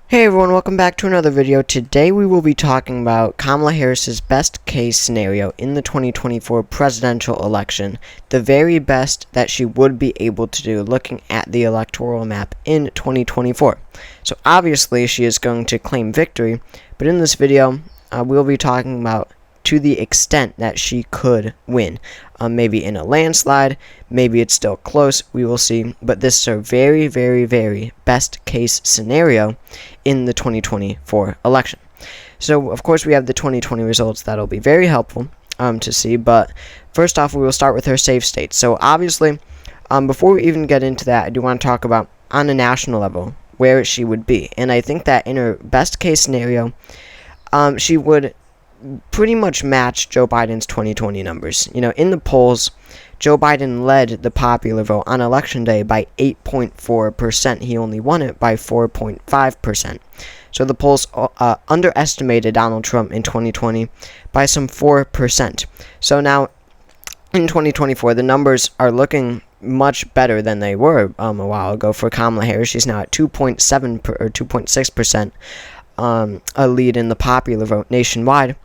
Hey everyone, welcome back to another video. Today we will be talking about Kamala Harris's best case scenario in the 2024 presidential election. The very best that she would be able to do looking at the electoral map in 2024. So obviously she is going to claim victory, but in this video we'll be talking about to the extent that she could win. Maybe in a landslide, maybe it's still close, we will see, but this is a very, very, very best case scenario in the 2024 election. So, of course, we have the 2020 results that'll be very helpful to see, but first off, we will start with her safe states. So, obviously, before we even get into that, I do want to talk about, on a national level, where she would be, and I think that in her best case scenario, she would pretty much match Joe Biden's 2020 numbers. You know, in the polls, Joe Biden led the popular vote on election day by 8.4%. He only won it by 4.5%. So the polls underestimated Donald Trump in 2020 by some 4%. So now, in 2024, the numbers are looking much better than they were a while ago for Kamala Harris. She's now at 2.7 or 2.6%. A lead in the popular vote nationwide.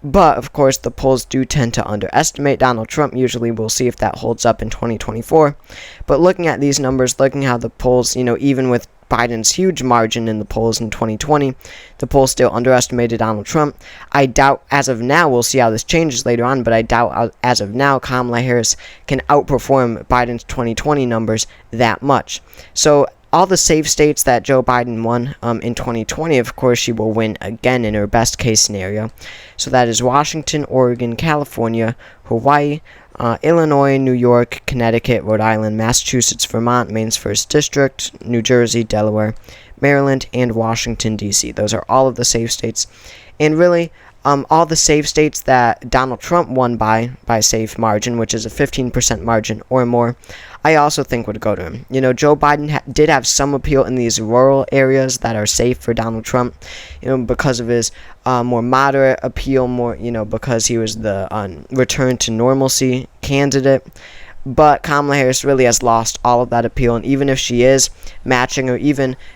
But, of course, the polls do tend to underestimate Donald Trump. Usually we'll see if that holds up in 2024. But looking at these numbers, looking how the polls, even with Biden's huge margin in the polls in 2020, the polls still underestimated Donald Trump. I doubt, as of now, we'll see how this changes later on, but I doubt, as of now, Kamala Harris can outperform Biden's 2020 numbers that much. So, all the safe states that Joe Biden won in 2020, of course, she will win again in her best case scenario. So that is Washington, Oregon, California, Hawaii, Illinois, New York, Connecticut, Rhode Island, Massachusetts, Vermont, Maine's 1st District, New Jersey, Delaware, Maryland, and Washington, D.C. Those are all of the safe states. And really, all the safe states that Donald Trump won by safe margin, which is a 15% margin or more, I also think would go to him. Joe Biden did have some appeal in these rural areas that are safe for Donald Trump, because of his more moderate appeal, because he was the return to normalcy candidate. But Kamala Harris really has lost all of that appeal, and even if she is matching or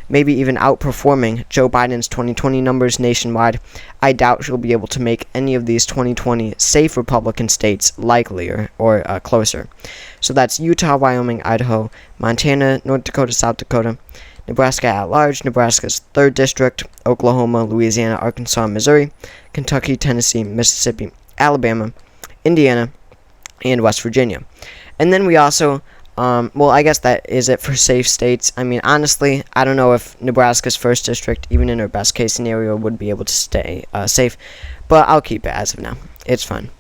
maybe even outperforming Joe Biden's 2020 numbers nationwide, I doubt she'll be able to make any of these 2020 safe Republican states likelier or closer. So that's Utah, Wyoming, Idaho, Montana, North Dakota, South Dakota, Nebraska at large, Nebraska's 3rd District, Oklahoma, Louisiana, Arkansas, Missouri, Kentucky, Tennessee, Mississippi, Alabama, Indiana, and West Virginia. And then we also, I guess that is it for safe states. I mean, honestly, I don't know if Nebraska's 1st District, even in her best case scenario, would be able to stay safe, but I'll keep it as of now. It's fine.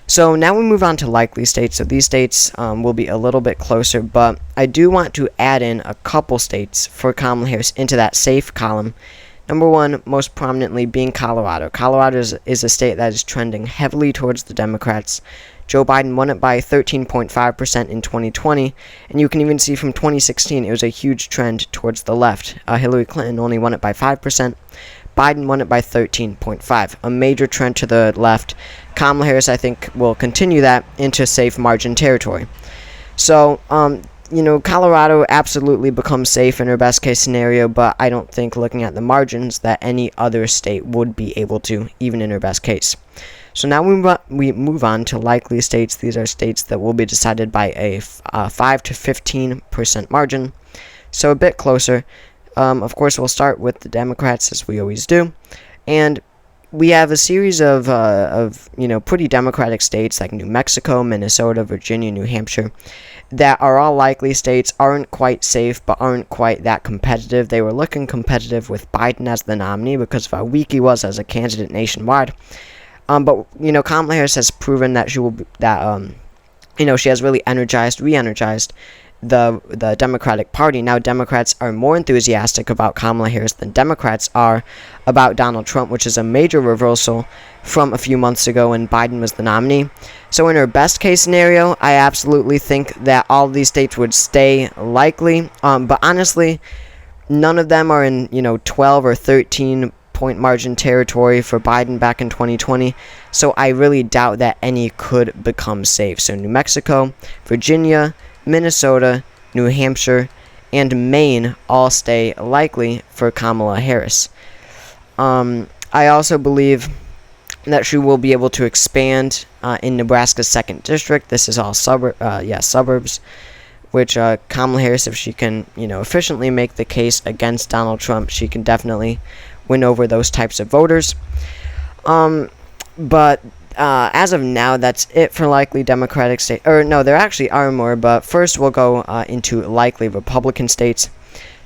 So now we move on to likely states. So these states will be a little bit closer, but I do want to add in a couple states for Kamala Harris into that safe column. Number one, most prominently being Colorado. Colorado is a state that is trending heavily towards the Democrats. Joe Biden won it by 13.5% in 2020, and you can even see from 2016 it was a huge trend towards the left. Hillary Clinton only won it by 5%. Biden won it by 13.5%, a major trend to the left. Kamala Harris, I think, will continue that into safe margin territory. So, Colorado absolutely becomes safe in her best case scenario, but I don't think, looking at the margins, that any other state would be able to, even in her best case. So now we move on to likely states. These are states that will be decided by a 5 to 15% margin, so a bit closer. Of course, we'll start with the Democrats, as we always do, and we have a series of pretty Democratic states like New Mexico, Minnesota, Virginia, New Hampshire, that are all likely states, aren't quite safe, but aren't quite that competitive. They were looking competitive with Biden as the nominee because of how weak he was as a candidate nationwide. But Kamala Harris has proven that she will be, she has really re-energized the Democratic Party. Now Democrats are more enthusiastic about Kamala Harris than Democrats are about Donald Trump, which is a major reversal from a few months ago when Biden was the nominee. So in her best case scenario, I absolutely think that all of these states would stay likely. But honestly, none of them are in 12 or 13 point margin territory for Biden back in 2020, so I really doubt that any could become safe. So New Mexico, Virginia, Minnesota, New Hampshire, and Maine all stay likely for Kamala Harris. I also believe that she will be able to expand in Nebraska's 2nd district. This is all suburbs, which Kamala Harris, if she can, efficiently make the case against Donald Trump, she can definitely win over those types of voters. But as of now, that's it for likely Democratic states. Or no, there actually are more, but first we'll go into likely Republican states.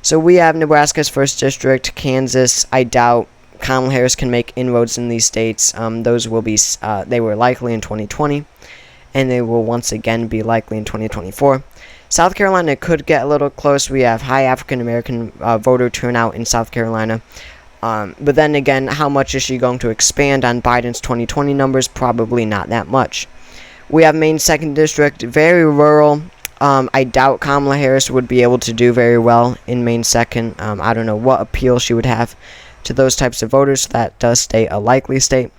So we have Nebraska's 1st district, Kansas. I doubt Kamala Harris can make inroads in these states. Those will be, they were likely in 2020, and they will once again be likely in 2024. South Carolina could get a little close. We have high African American voter turnout in South Carolina. But then again, how much is she going to expand on Biden's 2020 numbers? Probably not that much. We have Maine's 2nd district, very rural. I doubt Kamala Harris would be able to do very well in Maine's 2nd. I don't know what appeal she would have to those types of voters. That does stay a likely state.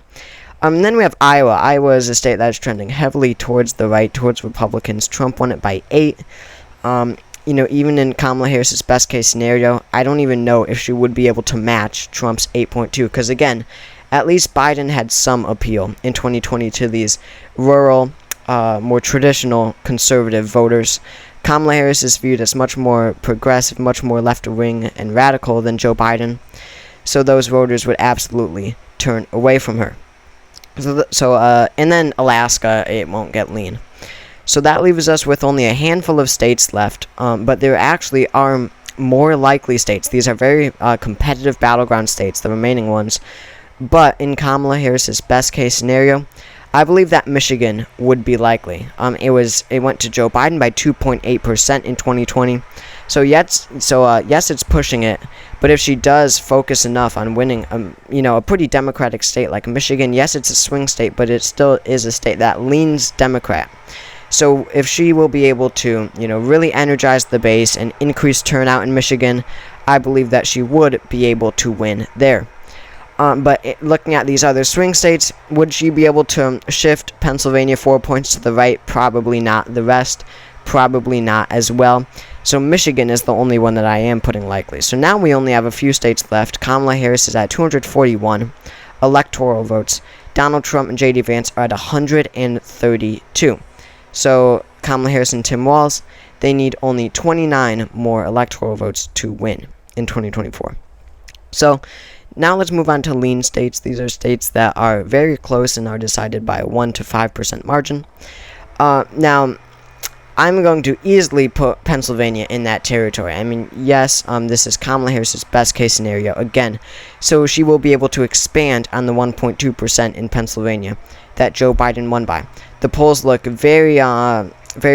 And then we have Iowa. Iowa is a state that is trending heavily towards the right, towards Republicans. Trump won it by 8. Even in Kamala Harris's best case scenario, I don't even know if she would be able to match Trump's 8.2. Because again, at least Biden had some appeal in 2020 to these rural, more traditional conservative voters. Kamala Harris is viewed as much more progressive, much more left-wing and radical than Joe Biden. So those voters would absolutely turn away from her. And then Alaska, it won't get lean. So that leaves us with only a handful of states left, but there actually are more likely states. These are very competitive battleground states, the remaining ones. But in Kamala Harris's best case scenario, I believe that Michigan would be likely. It went to Joe Biden by 2.8% in 2020. So yes, it's pushing it. But if she does focus enough on winning, a pretty Democratic state like Michigan, yes, it's a swing state, but it still is a state that leans Democrat. So if she will be able to, really energize the base and increase turnout in Michigan, I believe that she would be able to win there. But looking at these other swing states, would she be able to shift Pennsylvania 4 points to the right? Probably not. The rest, probably not as well. So Michigan is the only one that I am putting likely. So now we only have a few states left. Kamala Harris is at 241 electoral votes. Donald Trump and J.D. Vance are at 132. So Kamala Harris and Tim Walz, they need only 29 more electoral votes to win in 2024. So now let's move on to lean states. These are states that are very close and are decided by a 1 to 5% margin. Now, I'm going to easily put Pennsylvania in that territory. I mean, yes, this is Kamala Harris's best case scenario again. So she will be able to expand on the 1.2% in Pennsylvania that Joe Biden won by. The polls look very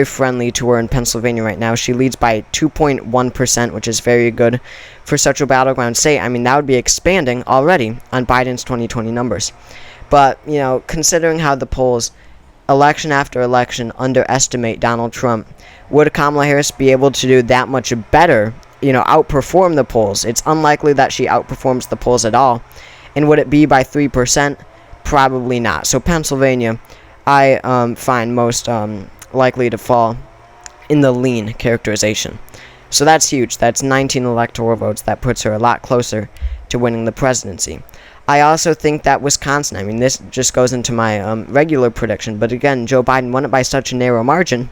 friendly to her in Pennsylvania right now. She leads by 2.1%, which is very good for such a battleground state. I mean, that would be expanding already on Biden's 2020 numbers. But, considering how the polls election after election underestimate Donald Trump, would Kamala Harris be able to do that much better, outperform the polls? It's unlikely that she outperforms the polls at all. And would it be by 3%? Probably not. So Pennsylvania, I find most likely to fall in the lean characterization. So that's huge. That's 19 electoral votes. That puts her a lot closer to winning the presidency. I also think that Wisconsin, I mean, this just goes into my regular prediction, but again, Joe Biden won it by such a narrow margin,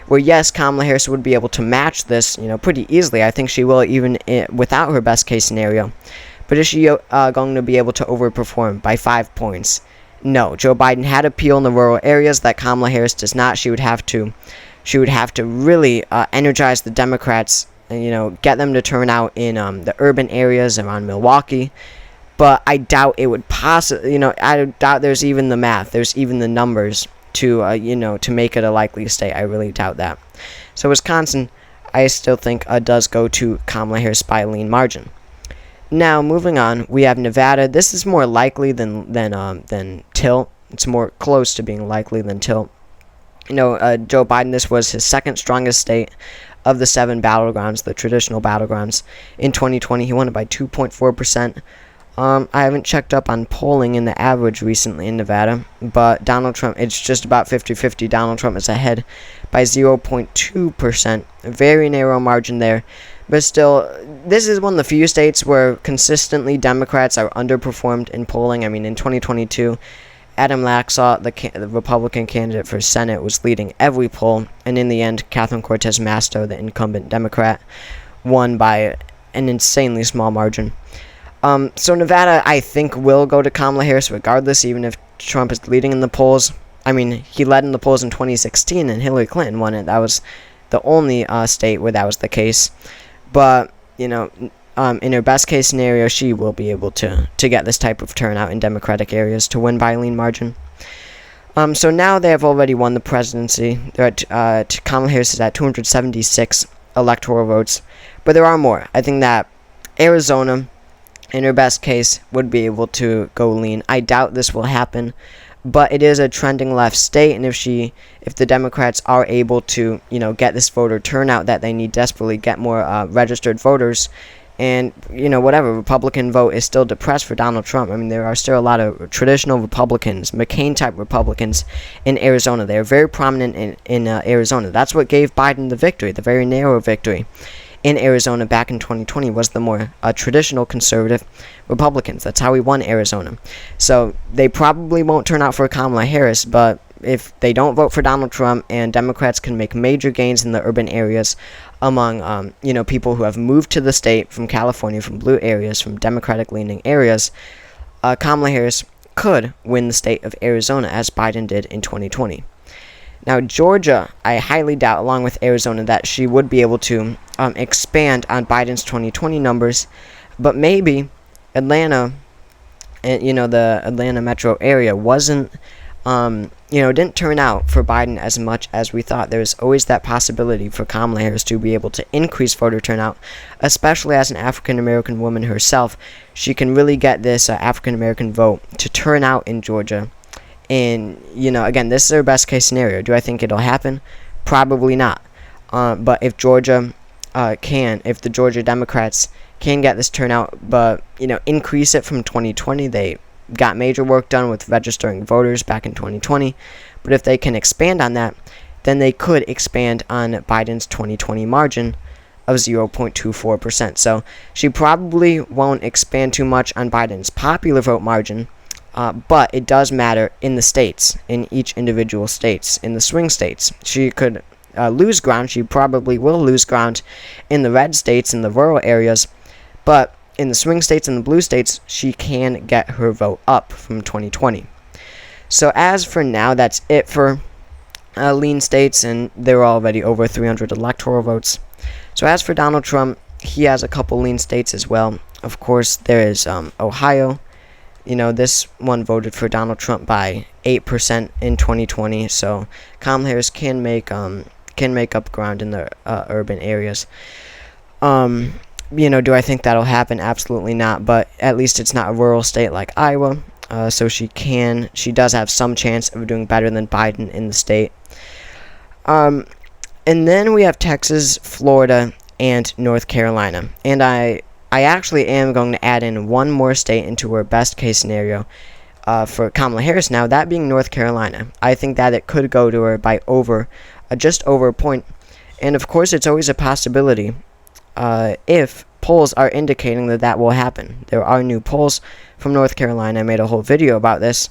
where yes, Kamala Harris would be able to match this, pretty easily. I think she will, even without her best case scenario. But is she going to be able to overperform by 5 points? No. Joe Biden had appeal in the rural areas that Kamala Harris does not. She would have to really energize the Democrats, get them to turn out in the urban areas around Milwaukee. But I doubt it would possibly, I doubt there's even the math, there's even the numbers to, to make it a likely state. I really doubt that. So Wisconsin, I still think does go to Kamala Harris by a lean margin. Now, moving on, we have Nevada. This is more likely than tilt. It's more close to being likely than tilt. Joe Biden, this was his second strongest state of the 7 battlegrounds, the traditional battlegrounds. In 2020, he won it by 2.4%. I haven't checked up on polling in the average recently in Nevada, but Donald Trump, it's just about 50-50. Donald Trump is ahead by 0.2%. Very narrow margin there. But still, this is one of the few states where consistently Democrats are underperformed in polling. I mean, in 2022, Adam Laxalt, the Republican candidate for Senate, was leading every poll, and in the end, Catherine Cortez Masto, the incumbent Democrat, won by an insanely small margin. So Nevada, I think, will go to Kamala Harris regardless, even if Trump is leading in the polls. I mean, he led in the polls in 2016, and Hillary Clinton won it. That was the only state where that was the case. But, in her best case scenario, she will be able to get this type of turnout in Democratic areas to win by a lean margin. So now they have already won the presidency. They're at, Kamala Harris is at 276 electoral votes. But there are more. I think that Arizona, in her best case, would be able to go lean. I doubt this will happen, but it is a trending left state, and if the Democrats are able to, get this voter turnout that they need desperately, get more registered voters, and, whatever, Republican vote is still depressed for Donald Trump. I mean, there are still a lot of traditional Republicans, McCain-type Republicans in Arizona. They are very prominent in Arizona. That's what gave Biden the victory, the very narrow victory in Arizona back in 2020 was the more traditional conservative Republicans. That's how we won Arizona. So they probably won't turn out for Kamala Harris, but if they don't vote for Donald Trump and Democrats can make major gains in the urban areas among, people who have moved to the state from California, from blue areas, from Democratic-leaning areas, Kamala Harris could win the state of Arizona as Biden did in 2020. Now, Georgia, I highly doubt, along with Arizona, that she would be able to expand on Biden's 2020 numbers, but maybe Atlanta, the Atlanta metro area wasn't, didn't turn out for Biden as much as we thought. There's always that possibility for Kamala Harris to be able to increase voter turnout, especially as an African-American woman herself. She can really get this African-American vote to turn out in Georgia. And, again, this is our best case scenario. Do I think it'll happen? Probably not. But if Georgia if the Georgia Democrats can get this turnout, but, increase it from 2020, they got major work done with registering voters back in 2020. But if they can expand on that, then they could expand on Biden's 2020 margin of 0.24%. So she probably won't expand too much on Biden's popular vote margin, but it does matter in the states, in each individual states, in the swing states. She could lose ground. She probably will lose ground in the red states, in the rural areas, but in the swing states and the blue states, she can get her vote up from 2020. So as for now, that's it for lean states, and there are already over 300 electoral votes. So as for Donald Trump, he has a couple lean states as well. Of course, there is Ohio. This one voted for Donald Trump by 8% in 2020, so Kamala Harris can make up ground in the urban areas. Do I think that'll happen? Absolutely not, but at least it's not a rural state like Iowa, so she does have some chance of doing better than Biden in the state. And then we have Texas, Florida, and North Carolina, and I actually am going to add in one more state into her best case scenario for Kamala Harris now, that being North Carolina. I think that it could go to her by just over a point. And of course, it's always a possibility if polls are indicating that will happen. There are new polls from North Carolina. I made a whole video about this.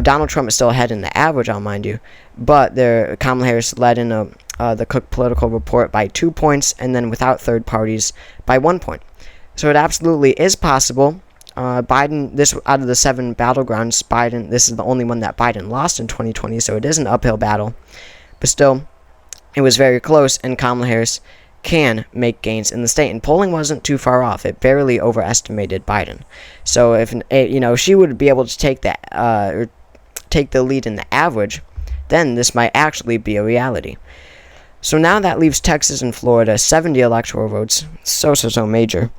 Donald Trump is still ahead in the average, I'll mind you, but Kamala Harris led in the Cook Political Report by 2 points, and then without third parties by 1 point. So it absolutely is possible. Biden, this out of the 7 battlegrounds, this is the only one that Biden lost in 2020, so it is an uphill battle. But still, it was very close, and Kamala Harris can make gains in the state. And polling wasn't too far off. It barely overestimated Biden. So if she would be able to take the lead in the average, then this might actually be a reality. So now that leaves Texas and Florida, 70 electoral votes. So major.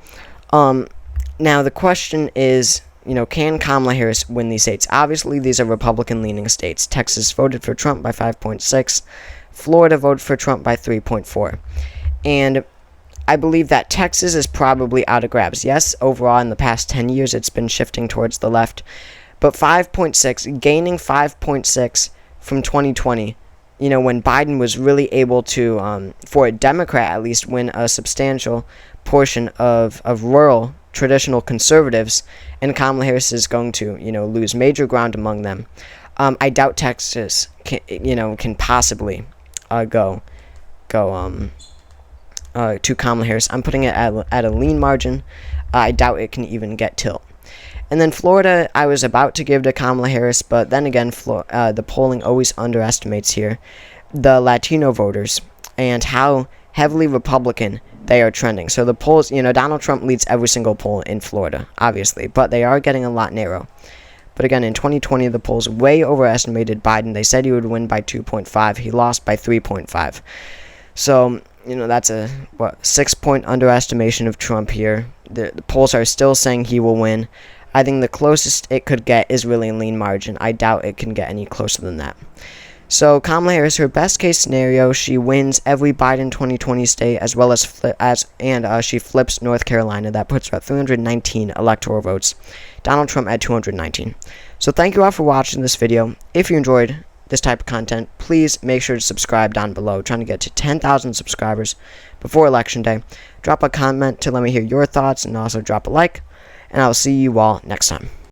Now the question is, can Kamala Harris win these states? Obviously, these are Republican-leaning states. Texas voted for Trump by 5.6. Florida voted for Trump by 3.4. And I believe that Texas is probably out of grabs. Yes, overall in the past 10 years, it's been shifting towards the left. But 5.6, gaining 5.6 from 2020, when Biden was really able to, for a Democrat at least, win a substantial portion of rural traditional conservatives, and Kamala Harris is going to, lose major ground among them. I doubt Texas can possibly go to Kamala Harris. I'm putting it at a lean margin. I doubt it can even get tilt. And then Florida, I was about to give to Kamala Harris, but then again, the polling always underestimates here the Latino voters and how heavily Republican they are trending. So the polls, Donald Trump leads every single poll in Florida, obviously, but they are getting a lot narrow. But again, in 2020, the polls way overestimated Biden. They said he would win by 2.5. He lost by 3.5. So, that's a 6-point underestimation of Trump here. The polls are still saying he will win. I think the closest it could get is really a lean margin. I doubt it can get any closer than that. So Kamala Harris, her best case scenario, she wins every Biden 2020 state as well as she flips North Carolina. That puts her at 319 electoral votes. Donald Trump at 219. So thank you all for watching this video. If you enjoyed this type of content, please make sure to subscribe down below. Trying to get to 10,000 subscribers before Election Day. Drop a comment to let me hear your thoughts, and also drop a like. And I'll see you all next time.